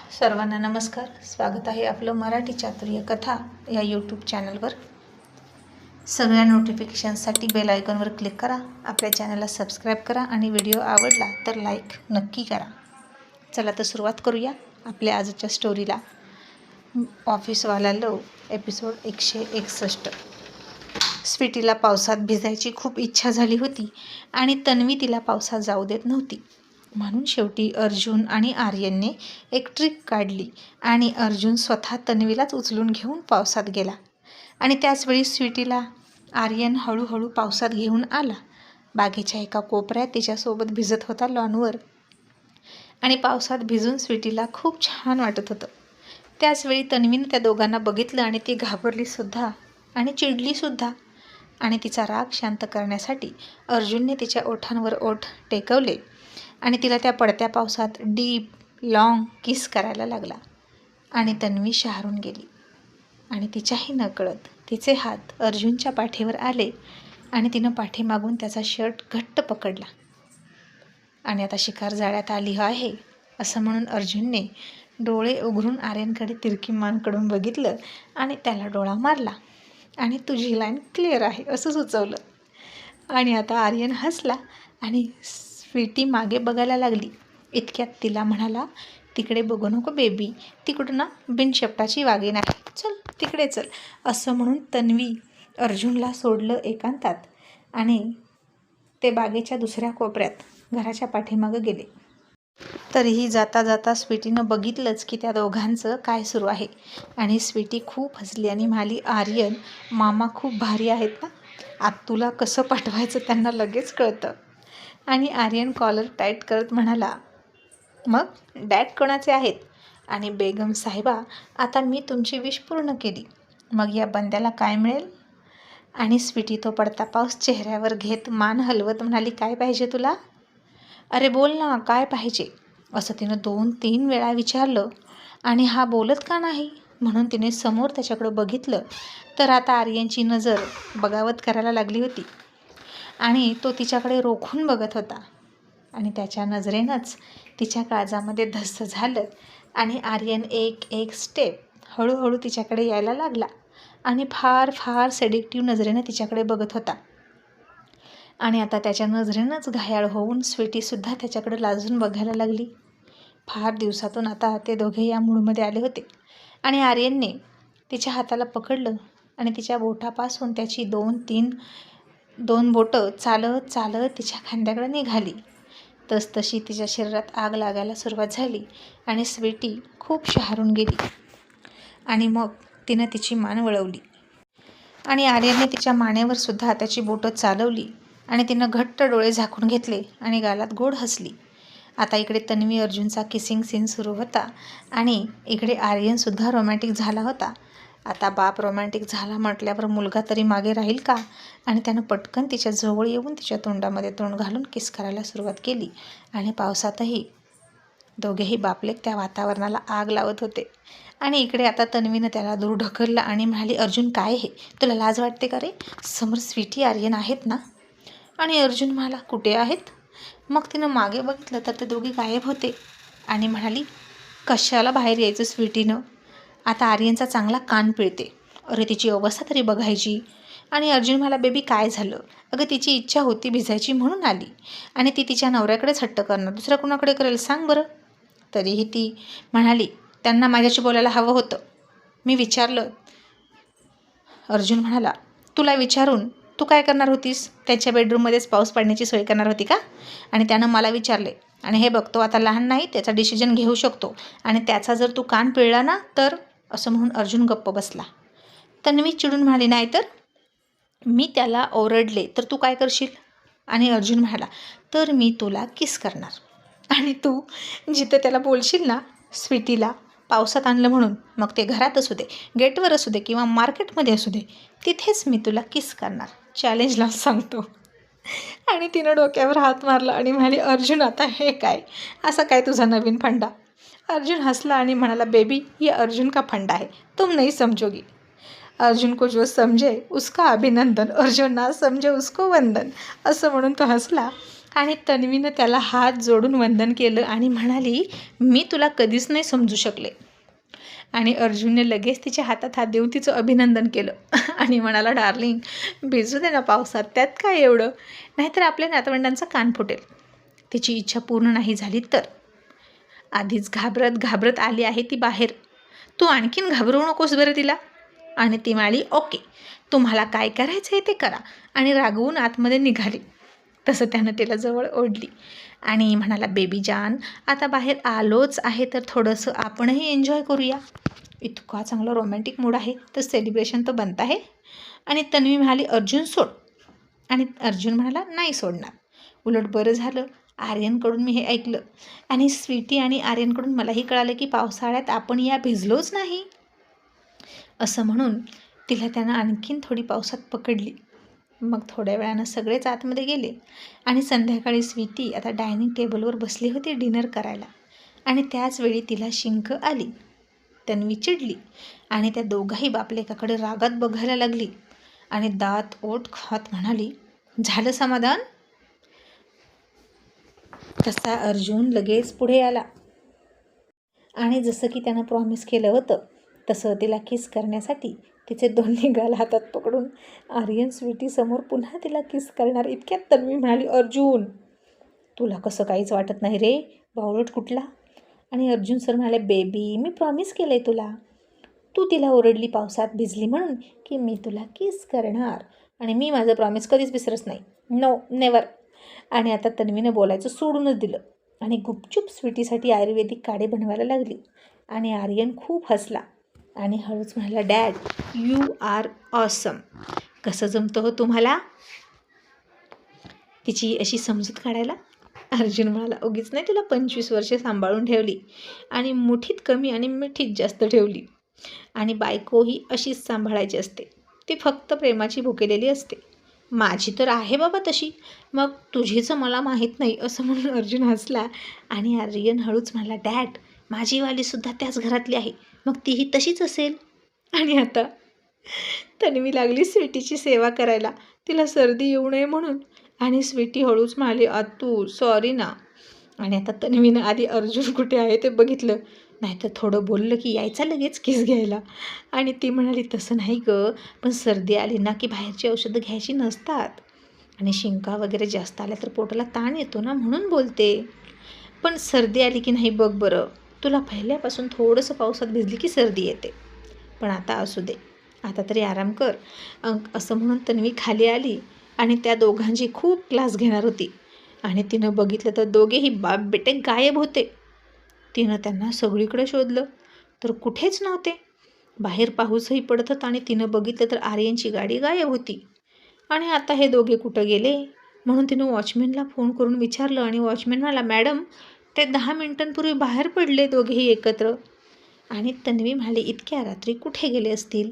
सर्वांना नमस्कार. स्वागत आहे आपलं मराठी चातुर्य कथा या यूट्यूब चॅनलवर. सगळ्या नोटिफिकेशनसाठी बेल आयकॉनवर क्लिक करा, आपल्या चॅनलला सबस्क्राईब करा आणि व्हिडिओ आवडला तर लाईक नक्की करा. चला तर सुरुवात करूया आपल्या आजच्या स्टोरीला. ऑफिसवाला लव एपिसोड 161. स्वीटीला पावसात भिजायची खूप इच्छा झाली होती आणि तन्वी तिला पावसात जाऊ देत नव्हती. म्हणून शेवटी अर्जुन आणि आर्यनने एक ट्रिक काढली आणि अर्जुन स्वतः तन्वीलाच उचलून घेऊन पावसात गेला आणि त्याचवेळी स्वीटीला आर्यन हळूहळू पावसात घेऊन आला. बागेच्या एका कोपऱ्यात तिच्यासोबत भिजत होता लॉनवर आणि पावसात भिजून स्वीटीला खूप छान वाटत होतं. त्याचवेळी तन्वीने त्या दोघांना बघितलं आणि ती घाबरलीसुद्धा आणि चिडलीसुद्धा आणि तिचा राग शांत करण्यासाठी अर्जुनने तिच्या ओठांवर ओठ टेकवले आणि तिला त्या पडत्या पावसात डीप लॉंग किस करायला लागला आणि तन्वी शहारून गेली आणि तिच्याही नकळत तिचे हात अर्जुनच्या पाठीवर आले आणि तिनं पाठीमागून त्याचा शर्ट घट्ट पकडला आणि आता शिकार जाळ्यात आली आहे असं म्हणून अर्जुनने डोळे उघडून आर्यनकडे तिरकी मान कडून बघितलं आणि त्याला डोळा मारला आणि तुझी लाईन क्लिअर आहे असं सुचवलं. आणि आता आर्यन हसला आणि स्वीटी मागे बघायला लागली. इतक्यात तिला म्हणाला, तिकडे बघू नको बेबी, तिकडून ना बिनशेपटाची वागे नाही, चल तिकडे चल. असं म्हणून तन्वी अर्जुनला सोडलं एकांतात आणि ते बागेच्या दुसऱ्या कोपऱ्यात घराच्या पाठीमागं गेले. तरीही जाता जाता स्वीटीनं बघितलंच की त्या दोघांचं काय सुरू आहे आणि स्वीटी खूप हसली आणि म्हणाली, आर्यन मामा खूप भारी आहेत ना, आता तुला कसं पाठवायचं त्यांना लगेच कळतं. आणि आर्यन कॉलर टाईट करत म्हणाला, मग डॅड कोणाचे आहेत? आणि बेगम साहेबा, आता मी तुमची विश पूर्ण केली, मग या बंद्याला काय मिळेल? आणि स्वीटी तो पडता पाऊस चेहऱ्यावर घेत मान हलवत म्हणाली, काय पाहिजे तुला? अरे बोल ना, काय पाहिजे? असं तिनं 2-3 वेळा विचारलं आणि हा बोलत का नाही म्हणून तिने समोर त्याच्याकडं बघितलं तर आता आर्यनची नजर बगावत करायला लागली होती आणि तो तिच्याकडे रोखून बघत होता आणि त्याच्या नजरेनंच तिच्या काळजामध्ये धस्स झालं आणि आर्यन एक स्टेप हळूहळू तिच्याकडे यायला लागला आणि फार फार सेडिक्टिव्ह नजरेनं तिच्याकडे बघत होता. आणि आता त्याच्या नजरेनंच घायाळ होऊन स्वीटीसुद्धा त्याच्याकडे लाजून बघायला लागली. फार दिवसातून आता ते दोघे या मूडमध्ये आले होते आणि आर्यनने तिच्या हाताला पकडलं आणि तिच्या बोटापासून त्याची 2 बोटं चालत चालत तिच्या खांद्याकडे निघाली. तसतशी तिच्या शरीरात आग लागायला सुरुवात झाली आणि स्वीटी खूप शहारून गेली आणि मग तिनं तिची मान वळवली आणि आर्यनने तिच्या मानेवर सुद्धा त्याची बोटं चालवली आणि तिनं घट्ट डोळे झाकून घेतले आणि गालात गोड हसली. आता इकडे तन्वी अर्जुनचा किसिंग सीन सुरू होता आणि इकडे आर्यनसुद्धा रोमॅन्टिक झाला होता. आता बाप रोमॅन्टिक झाला म्हटल्यावर मुलगा तरी मागे राहील का? आणि त्यानं पटकन तिच्या जवळ येऊन तिच्या तोंडामध्ये तोंड घालून किस करायला सुरुवात केली आणि पावसातही दोघेही बापलेक त्या वातावरणाला आग लावत होते. आणि इकडे आता तन्वीनं त्याला दूर ढकललं आणि म्हणाली, अर्जुन काय हे, तुला लाज वाटते का रे? समोर स्वीटी आर्यन आहेत ना? आणि अर्जुन म्हणाला, कुठे आहेत? मग तिनं मागे बघितलं तर ते दोघे गायब होते आणि म्हणाली, कशाला बाहेर यायचं स्वीटीनं? आता आर्यनचा चांगला कान पिळते, अरे तिची अवस्था तरी बघायची. आणि अर्जुन म्हणाला, बेबी काय झालं? अगं तिची इच्छा होती भिजायची म्हणून आली आणि ती तिच्या नवऱ्याकडेच हट्ट करणार, दुसऱ्या कुणाकडे करेल सांग बरं? तरीही ती म्हणाली, त्यांना माझ्याशी बोलायला हवं होतं, मी विचारलं. अर्जुन म्हणाला, तुला विचारून तू काय करणार होतीस? त्याच्या बेडरूममध्येच पाऊस पडण्याची सोय करणार होती का? आणि त्यानं मला विचारले आणि हे बघतो आता लहान नाही, त्याचा डिसिजन घेऊ शकतो आणि त्याचा जर तू कान पिळला ना तर, असं म्हणून अर्जुन गप्प बसला. तन्वी चिडून म्हणाली, नाही तर मी त्याला ओरडले तर तू काय करशील? आणि अर्जुन म्हणाला, तर मी तुला किस करणार आणि तू जिथं त्याला बोलशील ना स्वीटीला पावसात आणलं म्हणून, मग ते घरात असू दे, गेटवर असू दे किंवा मार्केटमध्ये असू दे, तिथेच मी तुला किस करणार, चॅलेंजला सांगतो. आणि तिनं डोक्यावर हात मारला आणि म्हणाली, अर्जुन आता हे काय, असा काय तुझा नवीन फंडा? अर्जुन हसला आणि म्हणाला, बेबी ये अर्जुन का फंडा है, तुम नहीं समझोगी. अर्जुन को जो समझे उसका अभिनंदन, और जो ना समझे उसको वंदन. असं म्हणून तो हसला आणि तन्वीनं त्याला हात जोडून वंदन केलं आणि म्हणाली, मी तुला कधीच नाही समजू शकले. आणि अर्जुनने लगेच तिच्या हातात हात देऊन तिचं अभिनंदन केलं आणि म्हणाला, डार्लिंग भिजू दे ना पावसात, त्यात काय एवढं, नाहीतर आपल्या नातवंडांचा कान फुटेल. तिची इच्छा पूर्ण नाही झाली तर. आधीच घाबरत घाबरत आली आहे ती बाहेर, तू आणखीन घाबरवू नकोस बरं तिला. आणि ती म्हणाली, ओके, तुम्हाला काय करायचं आहे ते करा, आणि रागवून आतमध्ये निघाली. तसं त्यानं तिला जवळ ओढली आणि म्हणाला, बेबी जान, आता बाहेर आलोच आहे तर थोडंसं आपणही एन्जॉय करूया. इतका चांगला रोमॅन्टिक मूड आहे तर सेलिब्रेशन तर बनत आहे. आणि तन्वी म्हणाली, अर्जुन सोड. आणि अर्जुन म्हणाला, नाही सोडणार. उलट बरं झालं आर्यनकडून मी हे ऐकलं, आणि स्वीटी आणि आर्यनकडून मलाही कळालं की पावसाळ्यात आपण या भिजलोच नाही. असं म्हणून तिला त्यानं आणखीन थोडी पावसात पकडली. मग थोड्या वेळानं सगळेच आतमध्ये गेले आणि संध्याकाळी स्वीटी आता डायनिंग टेबलवर बसली होती डिनर करायला. आणि त्याच वेळी तिला शिंक आली. तन्वी चिडली आणि त्या दोघाही बापलेकाकडे रागात बघायला लागली आणि दात ओठ खात म्हणाली, झालं समाधान. तसा अर्जुन लगेच पुढे आला आणि जसं की त्यानं प्रॉमिस केलं होतं तसं तिला किस करण्यासाठी तिचे दोन्ही गाल हातात पकडून आर्यन स्वीटीसमोर पुन्हा तिला किस करणार. इतक्यात तन्वी म्हणाली, अर्जुन तुला कसं काहीच वाटत नाही रे, बावळट कुठला. आणि अर्जुन सर म्हणाले, बेबी मी प्रॉमिस केलं आहे तुला, तू तिला ओरडली पावसात भिजली म्हणून की मी तुला किस करणार, आणि मी माझं प्रॉमिस कधीच विसरत नाही, नो नेवर. आणि आता तन्वीनं बोलायचं सोडूनच दिलं आणि गुपचूप स्वीटीसाठी आयुर्वेदिक काढे बनवायला लागली. आणि आर्यन खूप हसला आणि हळूच म्हणाला, डॅड यू आर ऑसम. कसं जमतं हो तुम्हाला तिची अशी समजूत काढायला. अर्जुन म्हणाला, उगीच नाही तुला 25 वर्षे सांभाळून ठेवली आणि मुठीत कमी आणि मिठीत जास्त ठेवली. आणि बायको ही अशीच सांभाळायची असते, ती फक्त प्रेमाची भुकेलेली असते. माझी तर आहे बाबा तशी, मग तुझीच मला माहीत नाही. असं म्हणून अर्जुन हसला आणि आर्यन हळूच म्हणाला, डॅड माझीवालीसुद्धा त्याच घरातली आहे, मग तीही तशीच असेल. आणि आता तन्वी लागली स्वीटीची सेवा करायला, तिला सर्दी येऊ नये म्हणून. आणि स्वीटी हळूच म्हणाली, आतू सॉरी ना. आणि आता तन्वीनं आधी अर्जुन कुठे आहे ते बघितलं, नाहीतर थोडं बोललं की यायचा लगेच किस घ्यायला. आणि ती म्हणाली, तसं नाही गं, पण सर्दी आली ना की बाहेरची औषधं घ्यायची नसतात, आणि शिंका वगैरे जास्त आल्या तर पोटाला ताण येतो ना, म्हणून बोलते. पण सर्दी आली की नाही बघ बरं, तुला पहिल्यापासून थोडंसं पावसात भिजली की सर्दी येते. पण आता असू दे, आता तरी आराम कर. असं म्हणून तन्वी खाली आली आणि त्या दोघांची खूप क्लास घेणार होती. आणि तिनं बघितलं तर दोघेही बाप बेटे गायब होते. तिनं त्यांना सगळीकडे शोधलं तर कुठेच नव्हते. बाहेर पाऊसही पडत होता आणि तिनं बघितलं तर आर्यनची गाडी गायब होती. आणि आता हे दोघे कुठं गेले म्हणून तिनं वॉचमॅनला फोन करून विचारलं. आणि वॉचमॅन म्हणाला, मॅडम ते 10 मिनिटांपूर्वी बाहेर पडले दोघेही एकत्र. आणि तन्वी म्हणाली, इतक्या रात्री कुठे गेले असतील.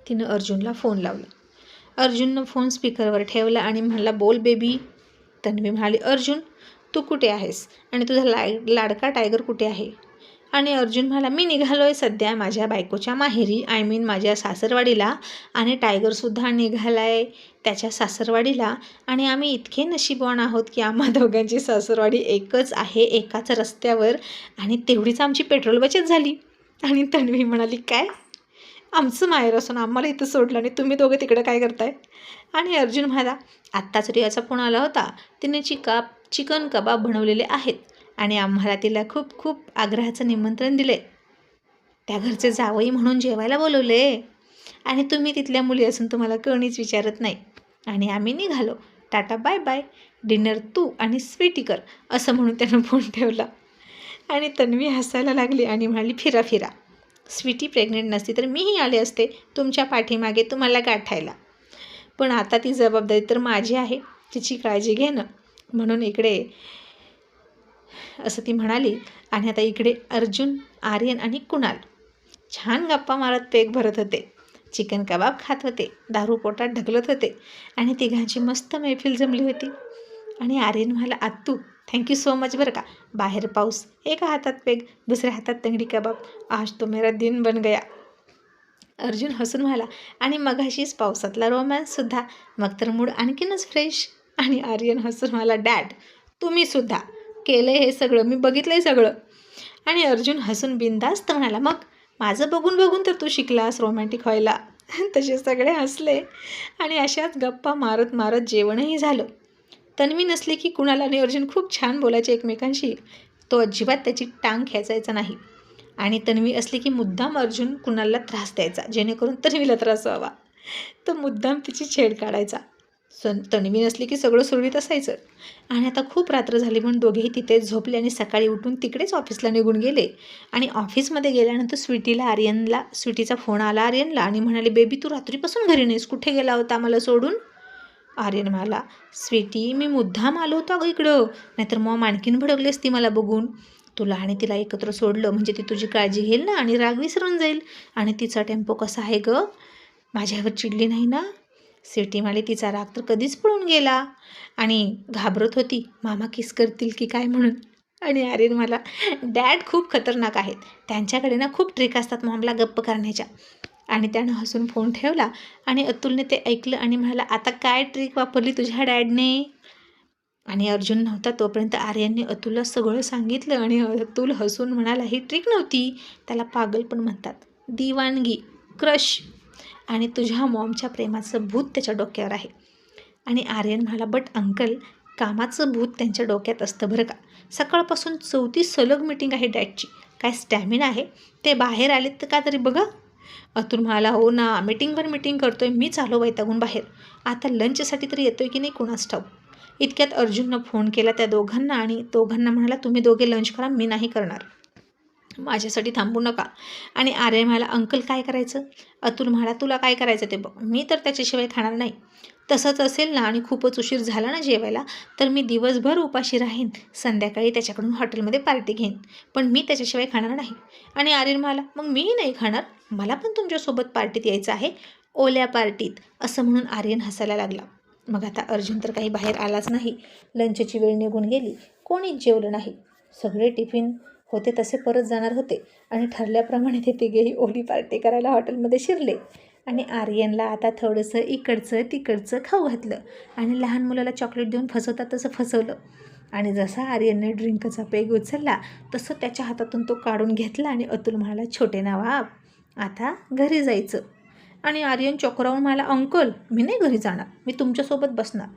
तिनं अर्जुनला फोन लावला. अर्जुननं फोन स्पीकरवर ठेवला आणि म्हणाला, बोल बेबी. तन्वी म्हणाली, अर्जुन तू कुठे आहेस आणि तुझा लाडका टायगर कुठे आहे. आणि अर्जुन म्हणाला, मी निघालो आहे सध्या माझ्या बायकोच्या माहेरी, आय मीन माझ्या सासरवाडीला, आणि टायगरसुद्धा निघाला आहे त्याच्या सासरवाडीला. आणि आम्ही इतके नशीबवान आहोत की आम्हा दोघांची सासरवाडी एकच आहे, एकाच रस्त्यावर, आणि तेवढीच आमची पेट्रोल बचत झाली. आणि तन्वी म्हणाली, काय आमचं माहेर असून आम्हाला इथं सोडलं आणि तुम्ही दोघे तिकडे काय करताय. आणि अर्जुन म्हणाला, आत्ताच रियाचा फोन आला होता, तिने चिकन कबाब बनवलेले आहेत आणि आम्हाला तिला खूप खूप आग्रहाचं निमंत्रण दिले, त्या घरचे जावई म्हणून जेवायला बोलवले, आणि तुम्ही तिथल्या मुली असून तुम्हाला कोणीच विचारत नाही. आणि आम्ही निघालो, टाटा बाय बाय, डिनर तू आणि स्वीटी कर. असं म्हणून त्यानं फोन ठेवला. आणि तन्वी हसायला लागली आणि म्हणाली, फिरा फिरा, स्वीटी प्रेग्नेंट नसती तर मीही आले असते तुमच्या पाठीमागे तुम्हाला गाठायला, पण आता ती जबाबदारी तर माझी आहे, तिची काळजी घेणं. म्हणून इकडे असं ती म्हणाली. आणि आता इकडे अर्जुन, आर्यन आणि कुणाल छान गप्पा मारत पेक भरत होते, चिकन कबाब खात होते, दारू पोटात ढकलत होते, आणि तिघांची मस्त मैफिल जमली होती. आणि आर्यन म्हणाला, आत्तू थँक्यू सो मच बरं का, बाहेर पाऊस, एका हातात पेग दुसऱ्या हातात तंगडी कबाब, आज तो मेरा दिन बन गया. अर्जुन हसून म्हणाला, आणि मगाशीच पावसातला रोमॅन्ससुद्धा, मग तर मूड आणखीनच फ्रेश. आणि आर्यन हसून म्हणाला, डॅड तुम्हीसुद्धा केलं आहे हे सगळं, मी बघितलं आहे सगळं. आणि अर्जुन हसून बिनधास्त म्हणाला, मग माझं बघून बघून तर तू शिकलास रोमॅन्टिक व्हायला. तसे सगळे हसले आणि अशाच गप्पा मारत मारत जेवणही झालं. तन्वी नसली की कुणाल आणि अर्जुन खूप छान बोलायचे एकमेकांशी. तो अजिबात त्याची टांग खेचायचा नाही. आणि तन्वी असली की मुद्दाम अर्जुन कुणालला त्रास द्यायचा, जेणेकरून तन्वीला त्रास व्हावा. तो मुद्दाम तिची छेड काढायचा. तन्वी नसली की सगळं सुरळीत असायचं. आणि आता खूप रात्र झाली म्हणून दोघेही तिथेच झोपले आणि सकाळी उठून तिकडेच ऑफिसला निघून गेले. आणि ऑफिसमध्ये गेल्यानंतर स्वीटीचा फोन आला आर्यनला आणि म्हणाले, बेबी तू रात्रीपासून घरी नाहीस, कुठे गेला होता मला सोडून? आर्यन म्हणाला, स्वीटी मी मुद्दाम आलो होतो अगं इकडं, नाहीतर मॉम आणखीन भडकली असती मला बघून. तुला आणि तिला एकत्र सोडलं म्हणजे ती तुझी काळजी घेईल ना आणि राग विसरून जाईल. आणि तिचा टेम्पो कसा आहे गं, माझ्यावर चिडली नाही ना? स्वीटी म्हणाली, तिचा राग तर कधीच पळून गेला आणि घाबरत होती मामा किस करतील की काय म्हणून. आणि आर्यन मला, डॅड खूप खतरनाक आहेत, त्यांच्याकडे ना खूप ट्रिक असतात मॉमला गप्प करण्याच्या. आणि त्यानं हसून फोन ठेवला आणि अतुलने ते ऐकलं आणि म्हणाला, आता काय ट्रिक वापरली तुझ्या डॅडने? आणि अर्जुन नव्हता तोपर्यंत आर्यनने अतुलला सगळं सांगितलं आणि अतुल हसून म्हणाला, ही ट्रिक नव्हती, त्याला पागल पण म्हणतात, दिवाणगी, क्रश आणि तुझ्या मॉमच्या प्रेमाचं भूत त्याच्या डोक्यावर आहे. आणि आर्यन म्हणाला, बट अंकल कामाचं भूत त्यांच्या डोक्यात असतं बरं का. सकाळपासून 34 सलग मीटिंग आहे डॅडची, काय स्टॅमिना आहे, ते बाहेर आलेत तर का तरी बघा. अतुल म्हणाला, हो ना, मीटिंगवर मीटिंग करतोय, मी चालो वैतागून बाहेर, आता लंचसाठी तरी येतोय की नाही कोणास ठाऊक. इतक्यात अर्जुननं फोन केला त्या दोघांना आणि दोघांना म्हणाला, तुम्ही दोघे लंच करा, मी नाही करणार, माझ्यासाठी थांबू नका. आणि आर्यन म्हणाला, अंकल काय करायचं? अतुल म्हणाला, तुला काय करायचं ते बघ, मी तर त्याच्याशिवाय खाणार नाही. तसंच असेल ना आणि खूपच उशीर झाला ना जेवायला तर मी दिवसभर उपाशी राहीन, संध्याकाळी त्याच्याकडून हॉटेलमध्ये पार्टी घेईन, पण मी त्याच्याशिवाय खाणार नाही. आणि आर्यन म्हणाला, मग मीही नाही खाणार, मला पण तुमच्यासोबत पार्टीत यायचं आहे, ओल्या पार्टीत. असं म्हणून आर्यन हसायला लागला. मग आता अर्जुन तर काही बाहेर आलाच नाही. लंचची वेळ निघून गेली, कोणीच जेवलं नाही. सगळे टिफिन होते तसे परत जाणार होते आणि ठरल्याप्रमाणे ते तिघेही ओली पार्टी करायला हॉटेलमध्ये शिरले. आणि आर्यनला आता थोडंसं इकडचं तिकडचं खाऊ घातलं आणि लहान मुलाला चॉकलेट देऊन फसवतात तसं फसवलं. आणि जसा आर्यनने ड्रिंकचा पेग उचलला तसं त्याच्या हातातून तो काढून घेतला आणि अतुल म्हणाला, छोटे नवाब आता घरी जायचं. आणि आर्यन चक्रावून म्हणाला, अंकल मी नाही घरी जाणार, मी तुमच्यासोबत बसणार.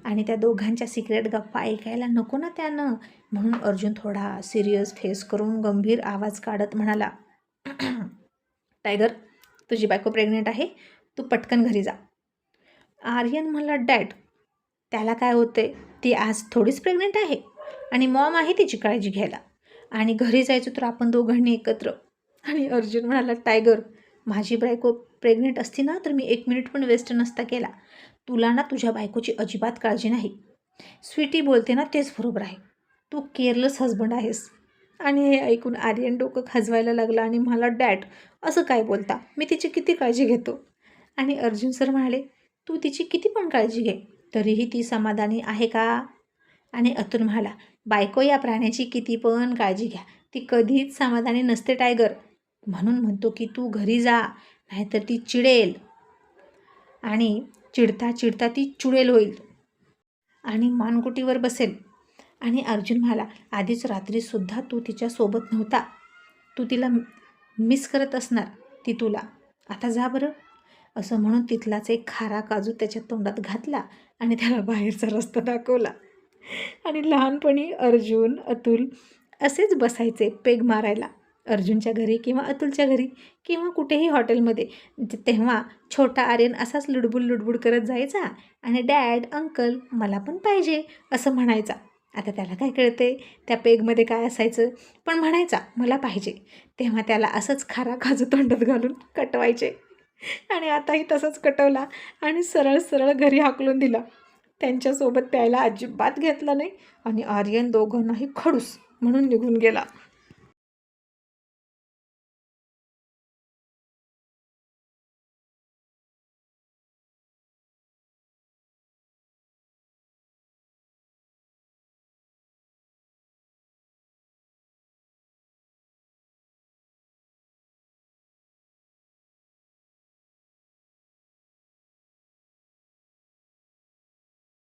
आणि त्या दोघांच्या सिक्रेट गप्पा ऐकायला नको ना त्यानं, म्हणून अर्जुन थोडा सिरियस फेस करून गंभीर आवाज काढत म्हणाला, टायगर तुझी बायको प्रेग्नेंट आहे, तू पटकन घरी जा. आर्यन म्हणला, डॅड त्याला काय होते, ती आज थोडीच प्रेग्नेंट आहे आणि मॉम आहे तिची काळजी घ्यायला, आणि घरी जायचं तर आपण दोघांनी एकत्र. आणि अर्जुन म्हणाला, टायगर माझी बायको प्रेग्नेंट असती ना तर मी 1 मिनिट पण वेस्ट नसता केला, तुला ना तुझ्या बायकोची अजिबात काळजी नाही. स्वीटी बोलते ना तेच बरोबर आहे, तू केअरलेस हजबंड आहेस. आणि हे ऐकून आर्यन डोकं खाजवायला लागला आणि म्हणाला, डॅड असं काय बोलता, मी तिची किती काळजी घेतो. आणि अर्जुन सर म्हणाले, तू तिची किती पण काळजी घे तरीही ती समाधानी आहे का? आणि अतुल म्हणाला, बायको या प्राण्याची किती पण काळजी घ्या, ती कधीच समाधानी नसते टायगर, म्हणून म्हणतो की तू घरी जा, नाहीतर ती चिडेल आणि चिडता चिडता ती चुडेल होईल आणि मानकुटीवर बसेल. आणि अर्जुन म्हणाला, आधीच रात्रीसुद्धा तू तिच्यासोबत नव्हता, तू तिला मिस करत असणार, ती तुला, आता जा बरं. असं म्हणून तिथलाच एक खारा काजू त्याच्या तोंडात घातला आणि त्याला बाहेरचा रस्ता दाखवला. आणि लहानपणी अर्जुन अतुल असेच बसायचे पेग मारायला अर्जुनच्या घरी किंवा अतुलच्या घरी किंवा कुठेही हॉटेलमध्ये. तेव्हा छोटा आर्यन असाच लुडबुड करत जायचा आणि डॅड अंकल मला पण पाहिजे असं म्हणायचा. आता त्याला काय कळते त्या पेगमध्ये काय असायचं, पण म्हणायचा मला पाहिजे. तेव्हा त्याला असंच खारा काजू तोंडात घालून कटवायचे. आणि आताही तसंच कटवला आणि सरळ सरळ घरी हाकलून दिला. त्यांच्यासोबत प्यायला अजिबात घेतला नाही आणि आर्यन दोघांनाही खडूस म्हणून निघून गेला.